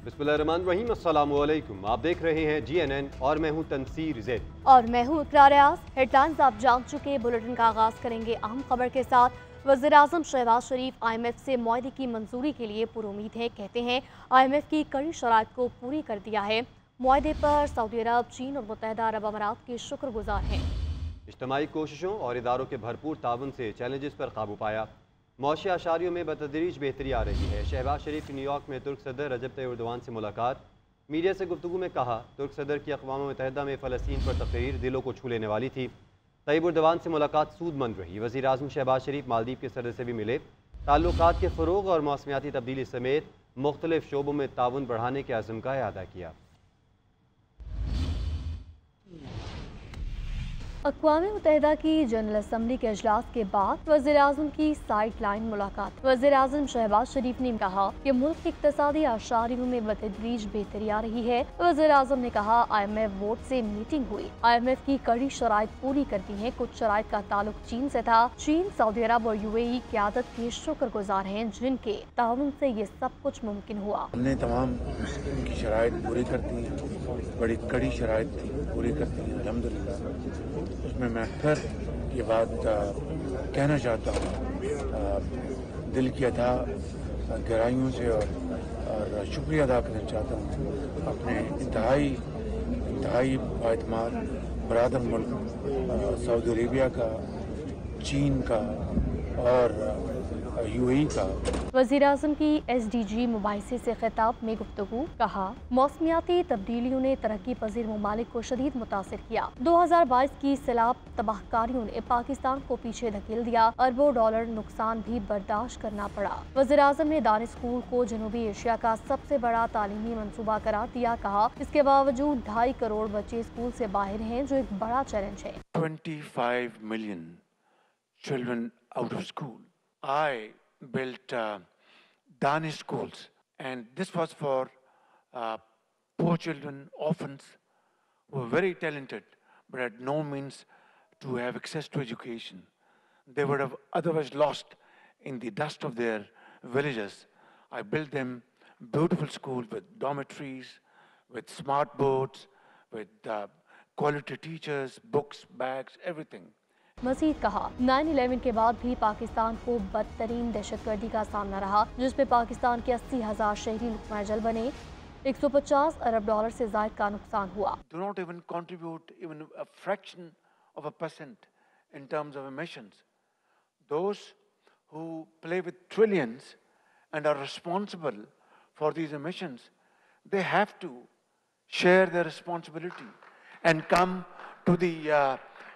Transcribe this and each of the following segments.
بسم اللہ الرحمن الرحیم، السلام علیکم۔ آپ دیکھ رہے ہیں GNN اور میں ہوں تنصیر زید اور میں ہوں اقرا ریاض۔ ہیڈ لائنز آپ جان چکے، بلیٹن کا آغاز کریں گے اہم خبر کے ساتھ۔ وزیراعظم شہباز شریف IMF سے معاہدے کی منظوری کے لیے پر امید ہے، کہتے ہیں IMF کی کڑی شرائط کو پوری کر دیا ہے۔ معاہدے پر سعودی عرب، چین اور متحدہ عرب امارات کے شکر گزار ہیں۔ اجتماعی کوششوں اور اداروں کے بھرپور تعاون سے چیلنجز پر قابو پایا۔ معاشی اشاریوں میں بتدریج بہتری آ رہی ہے۔ شہباز شریف کی نیو یارک میں ترک صدر رجب طیب ایردوان سے ملاقات۔ میڈیا سے گفتگو میں کہا، ترک صدر کی اقوام متحدہ میں فلسطین پر تقریر دلوں کو چھو لینے والی تھی۔ طیب ایردوان سے ملاقات سود مند رہی۔ وزیر اعظم شہباز شریف مالدیپ کے صدر سے بھی ملے۔ تعلقات کے فروغ اور موسمیاتی تبدیلی سمیت مختلف شعبوں میں تعاون بڑھانے کے عزم کا اعادہ کیا۔ اقوام متحدہ کی جنرل اسمبلی کے اجلاس کے بعد وزیر اعظم کی سائیڈ لائن ملاقات۔ وزیر اعظم شہباز شریف نے کہا کہ ملک کے اقتصادی اشاریوں میں بتدریج بہتری آ رہی ہے۔ وزیر اعظم نے کہا IMF بورڈ سے میٹنگ ہوئی، IMF کی کڑی شرائط پوری کرتی ہیں۔ کچھ شرائط کا تعلق چین سے تھا۔ چین، سعودی عرب اور UAE قیادت کے شکر گزار ہیں، جن کے تعاون سے یہ سب کچھ ممکن ہوا۔ ہم نے تمام کی شرائط پوری کرتی ہیں، بڑی کڑی شرائط پوری کرتی ہیں الحمدللہ۔ اس میں پھر یہ بات کہنا چاہتا ہوں، دل کی گہرائیوں سے اور شکریہ ادا کرنا چاہتا ہوں اپنے انتہائی بااعتماد برادر ملک سعودی عربیہ کا، چین کا اور UAE کا۔ وزیر اعظم کی SDG مباحثے سے خطاب میں گفتگو، کہا موسمیاتی تبدیلیوں نے ترقی پذیر ممالک کو شدید متاثر کیا۔ 2022 کی سیلاب تباہ کاریوں نے پاکستان کو پیچھے دھکیل دیا، اربوں ڈالر نقصان بھی برداشت کرنا پڑا۔ وزیر اعظم نے دانش اسکول کو جنوبی ایشیا کا سب سے بڑا تعلیمی منصوبہ قرار دیا، کہا اس کے باوجود 2.5 کروڑ بچے اسکول سے باہر ہیں، جو ایک بڑا چیلنج ہے۔ 25 million children out of school. I built Danish schools, and this was for poor children, orphans, who were very talented, but had no means to have access to education. They would have otherwise lost in the dust of their villages. I built them beautiful schools with dormitories, with smart boards, with quality teachers, books, bags, everything. مزید کہا 9/11 کے بعد بھی پاکستان کو بدترین دہشت گردی کا سامنا رہا، جس میں پاکستان کے 80,000 شہری لقمہ اجل بنے، 150 ارب ڈالر سے زائد کا نقصان ہوا۔ Do not even contribute even a fraction of a percent in terms of emissions. Those who play with trillions and are responsible for these emissions, they have to share their responsibility and come to the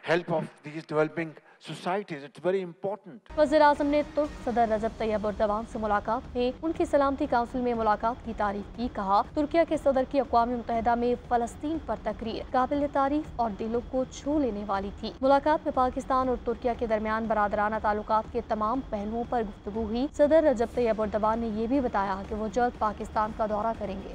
help of these developing societies. It's very important. وزیر اعظم نے ترک صدر رجب Tayyip Erdogan سے ملاقات میں ان کی سلامتی council میں ملاقات کی تعریف کی، کہا ترکیہ کے صدر کی اقوام متحدہ میں فلسطین پر تقریر قابل تعریف اور دلوں کو چھو لینے والی تھی۔ ملاقات میں پاکستان اور ترکیہ کے درمیان برادرانہ تعلقات کے تمام پہلوؤں پر گفتگو ہوئی۔ صدر رجب طیب ایردوان نے یہ بھی بتایا کہ وہ جلد پاکستان کا دورہ کریں گے۔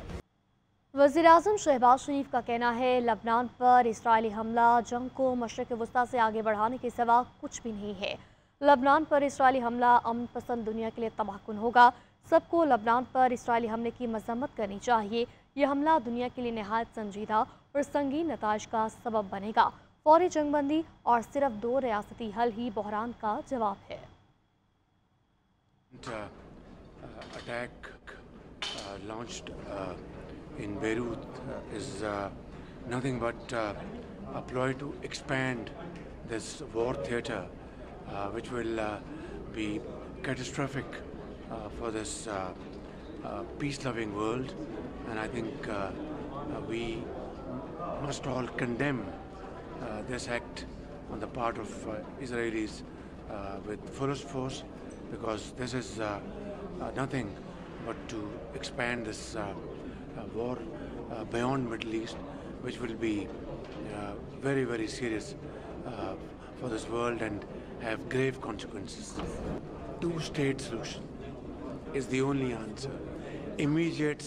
وزیر اعظم شہباز شریف کا کہنا ہے لبنان پر اسرائیلی حملہ جنگ کو مشرق وسطیٰ سے آگے بڑھانے کے سوا کچھ بھی نہیں ہے۔ لبنان پر اسرائیلی حملہ امن پسند دنیا کے لیے تباہ کن ہوگا۔ سب کو لبنان پر اسرائیلی حملے کی مذمت کرنی چاہیے۔ یہ حملہ دنیا کے لیے نہایت سنجیدہ اور سنگین نتائج کا سبب بنے گا۔ فوری جنگ بندی اور صرف 2 ریاستی حل ہی بحران کا جواب ہے۔ Attack launched in Beirut is nothing but a ploy to expand this war theater, which will be catastrophic for this peace-loving world. And I think we must all condemn this act on the part of Israelis with fullest force, because this is nothing but to expand this war beyond Middle East, which will be very, very serious for this world and have grave consequences. Two-state solution is the only answer. Immediate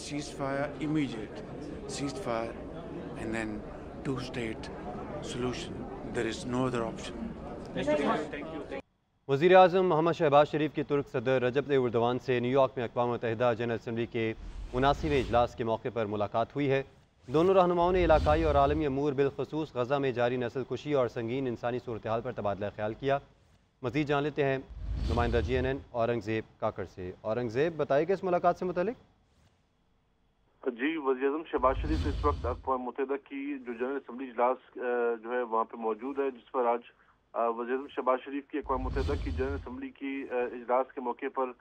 ceasefire, and then two-state solution. There is no other option. वज़ीर आज़म मोहम्मद शहबाज शरीफ की तुर्क सदर रजब Tayyip Erdogan से New York में अक़वाम मुत्तहिदा general assembly के 79वें इजलास के मौके पर मुलाकात हुई है। दोनों रहनुमाओं ने इलाकाई और आलमी अमूर बिलखसूस गज़ा में जारी नस्ल कुशी और संगीन इंसानी सूरत हाल पर तबादला ख्याल किया। मज़ीद जान लेते हैं नुमाइंदा GNN औरंगज़ेब काकड़ से। औरंगज़ेब, बताइए कि इस मुलाकात से मुतालिक। जी, वज़ीर-ए-आज़म शहबाज शरीफ इस वक्त अक़वाम मुत्तहिदा की जो जनरल असम्बली इजलास जो है वहाँ पे मौजूद है, जिस पर आज वज़ीर-ए-आज़म शहबाज शरीफ की अक़वाम मुत्तहिदा की जनरल असम्बली की इजलास के मौके पर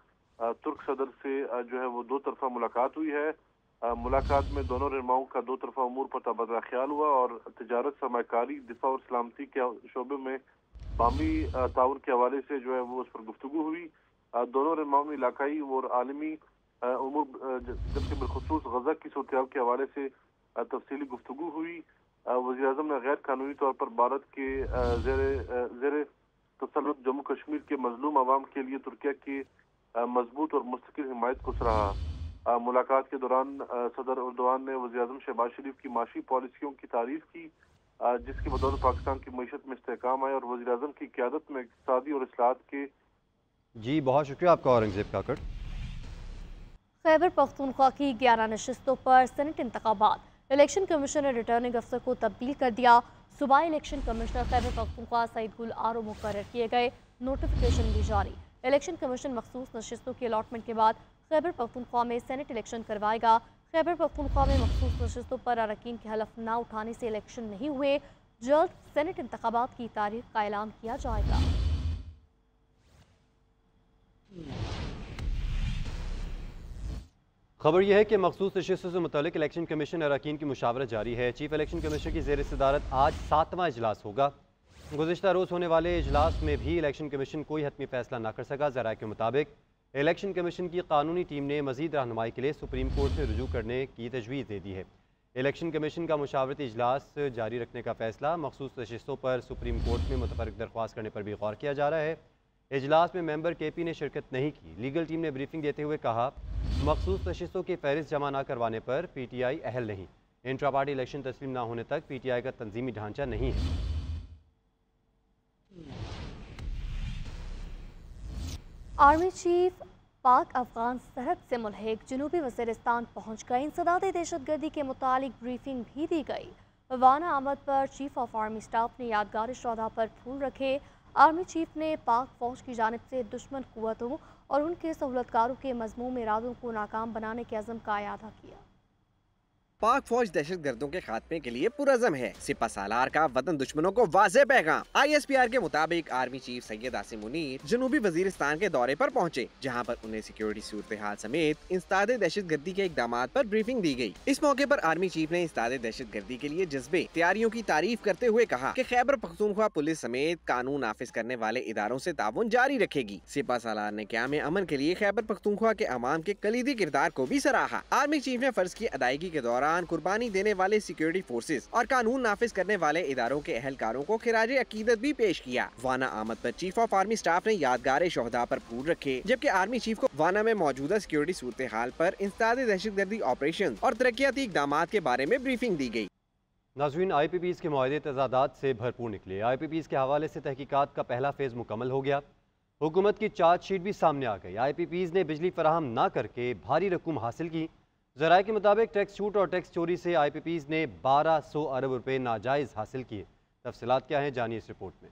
तुर्क सदर से जो है वो दो तरफा मुलाकात हुई है। मुलाकात में दोनों रहनुमाओं का दो तरफा अमूर पर तबादला ख्याल हुआ और तिजारत, सरमायाकारी, दिफा और सलामती के शोबे में बामी ताउन के हवाले से जो है वो उस पर गुफ्तगू हुई। दोनों रहनुमाओं में इलाकाई और आलमी उमूर जबकि बिलखुसूस गजा की सूरत हाल के हवाले से तफसीली गुफ्तगू हुई। वज़ीर आज़म ने गैर कानूनी तौर पर भारत के ज़ेरे तसल्लुत जम्मू कश्मीर के मजलूम आवाम के लिए तुर्किया की मजबूत और मुस्तकिल हिमायत को सराहा। मुलाकात के दौरान सदर एर्दोआन ने वज़ीर आज़म शहबाज शरीफ की माशी पॉलिसियों की तारीफ की, जिसकी बदौलत पाकिस्तान की मईशत में इस्तेहकाम आए और वज़ीर आज़म की क़यादत में इक़्तिसादी और इस्लाहात के। जी, बहुत शुक्रिया आपका औरंगज़ेब काकड़। खैबर पख्तूनख्वा की 11 नशिस्तों पर सेनेट इंतखाबात, इलेक्शन कमीशन ने रिटर्निंग अफसर को तब्दील कर दिया। सूबाई इलेक्शन कमिश्नर खैबर पख्तूनख्वा सईद गुल आरो मुकर्रर किए गए, नोटिफिकेशन भी जारी। इलेक्शन कमीशन मखसूस नशिस्तों की अलॉटमेंट के बाद खैबर पख्तूनख्वा में सेनेट इलेक्शन करवाएगा। खैबर पख्तूनख्वा में मखसूस नशिस्तों पर अरकान के हलफ न उठाने से इलेक्शन नहीं हुए। जल्द सेनेट इंतखाबात की तारीख का ऐलान किया जाएगा। खबर यह है कि मखसूस नशिस्तों से मुतालिक इलेक्शन कमीशन अरकान की मुशावरत जारी है। चीफ इलेक्शन कमीशनर की ज़ेर सदारत आज 7वां इजलास होगा। गुज़िश्ता रोज़ होने वाले इजलास में भी इलेक्शन कमीशन कोई हतमी फैसला न कर सका। ज़राए के मुताबिक इलेक्शन कमीशन की कानूनी टीम ने मज़ीद रहनुमाई के लिए सुप्रीम कोर्ट से रुजू करने की तजवीज़ दे दी है। इलेक्शन कमीशन का मुशावरती इजलास जारी रखने का फैसला मखसूस नशिस्तों पर सुप्रीम कोर्ट में मुतफर्रिक दरख्वास्त करने पर भी गौर किया जा रहा है। इजलास में मेंबर KP ने शिरकत नहीं की। लीगल टीम ने ब्रीफिंग देते हुए कहा, मखसूस नशिस्तों की फहरिस्त जमा न करवाने पर PTI अहल नहीं। इंट्रा पार्टी इलेक्शन तस्लीम न होने तक PTI का तंजीमी ढांचा नहीं है। आर्मी चीफ पाक अफगान सरहद से मुल्हिक जनूबी वज़ीरिस्तान पहुँच गए। इंसदाद दहशतगर्दी के मुतालिक ब्रीफिंग भी दी गई। वाना आमद पर चीफ ऑफ आर्मी स्टाफ ने यादगार शोहदा पर फूल रखे। आर्मी चीफ ने पाक फौज की जानिब से दुश्मन कुव्वतों और उनके सहूलतकारों के मज़मूम इरादों को नाकाम बनाने के अज़म का इयादा किया। पाक फौज दहशत गर्दों के खात्मे के लिए पुरज़म है। सिपा सालार का वतन दुश्मनों को वाज़ेह पैगाम। ISPR के मुताबिक आर्मी चीफ सैयद आसिम मुनीर जनूबी वजीरिस्तान के दौरे पर पहुंचे, जहां पर उन्हें सिक्योरिटी सूरत हाल समेत इंसदाद दहशत गर्दी के इकदाम पर ब्रीफिंग दी गई। इस मौके पर आर्मी चीफ ने इंसदाद दहशत गर्दी के लिए जज्बे तैयारियों की तारीफ करते हुए कहा कि खैबर पख्तूनख्वा पुलिस समेत कानून नाफिज करने वाले इदारों से ताउन जारी रखेगी। सिपा सालार ने क़याम अमन के लिए खैबर पख्तूनख्वा के अवाम के कलीदी किरदार को भी सराहा। आर्मी चीफ ने फर्ज की अदायगी के दौरान कुर्बानी देने वाले सिक्योरिटी फोर्सेस और कानून नाफिज करने वाले इदारों के अहलकारों को खिराज अकीदत भी पेश किया। वाना आमद पर चीफ ऑफ आर्मी स्टाफ ने यादगार शोहदा पर फूल रखे, जबकि आर्मी चीफ को वाना में मौजूदा सिक्योरिटी सूरत हाल पर इंसदाद दहशतगर्दी ऑपरेशन और तरक्याती इकदाम के बारे में ब्रीफिंग दी गई। नाज़रीन, IPPs के मुआहदे तजादात से भरपूर निकले। IPPs के हवाले से तहकीकात का पहला फेज मुकम्मल हो गया। हुकूमत की चार्जशीट भी सामने आ गई। IPPs ने बिजली फराहम न करके भारी रकूम हासिल की। ज़राए के मुताबिक टैक्स छूट और टैक्स चोरी से IPPs ने 1200 अरब रुपए नाजायज़ हासिल किए। तफसीलात क्या हैं, जानिए इस रिपोर्ट में।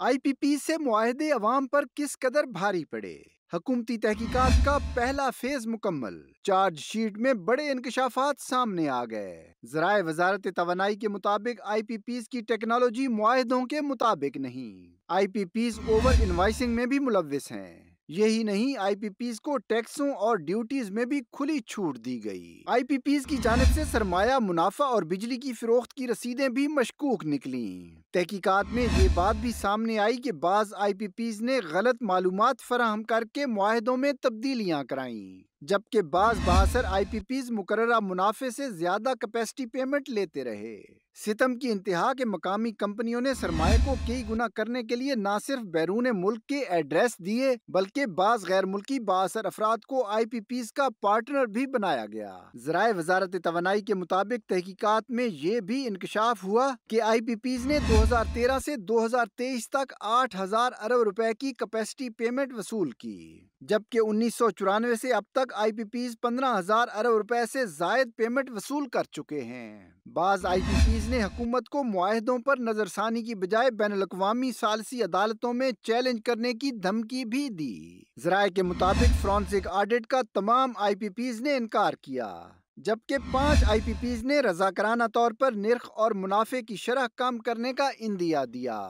IPPs से मुआहदे अवाम पर किस कदर भारी पड़े। हुकूमती तहकीकात का पहला फेज मुकम्मल। चार्ज शीट में बड़े इंकशाफात सामने आ गए। ज़राए वजारत तवानाई के मुताबिक IPPs की टेक्नोलॉजी मुआहदों के मुताबिक नहीं। IPPs ओवर इनवाइसिंग में भी मुलव्विस हैं। यही नहीं, IPPs को टैक्सों और ड्यूटीज में भी खुली छूट दी गई। IPPs की जानिब से सरमाया, मुनाफा और बिजली की फरोख्त की रसीदें भी मशकूक निकली। तहकीकात में ये बात भी सामने आई कि बाज़ IPPs ने गलत मालूमात फराहम करके मुआहदों में तब्दीलियां कराईं, जबकि बाज़ बासर IPPs मुकर्ररा मुनाफे से ज्यादा कैपेसिटी पेमेंट लेते रहे। सितम की इंतहा के मकामी कंपनियों ने सरमाए को कई गुना करने के लिए न सिर्फ बैरून मुल्क के एड्रेस दिए बल्कि बाज गैर मुल्की बाअसर अफराद को IPPs का पार्टनर भी बनाया गया। ज़राए वजारत तवानाई के मुताबिक तहकीकात में ये भी इंकशाफ हुआ कि IPPs ने 2013 से 2023 तक 8,000 अरब रुपए की कैपेसिटी पेमेंट वसूल की, जबकि 1994 से अब तक IPPs 15,000 अरब रुपए से जायद पेमेंट वसूल कर चुके हैं। बाज IPPs ने हुकूमत को मुआहदों पर नजरसानी की बजाय बैनुल-अक़वामी सालसी अदालतों में चैलेंज करने की धमकी भी दी। ज़राए के मुताबिक फोरेंसिक ऑडिट का तमाम IPPs ने इनकार किया, जबकि 5 IPPs ने रज़ाकराना तौर पर निर्ख और मुनाफे की शरह कम करने का इंदिया दिया।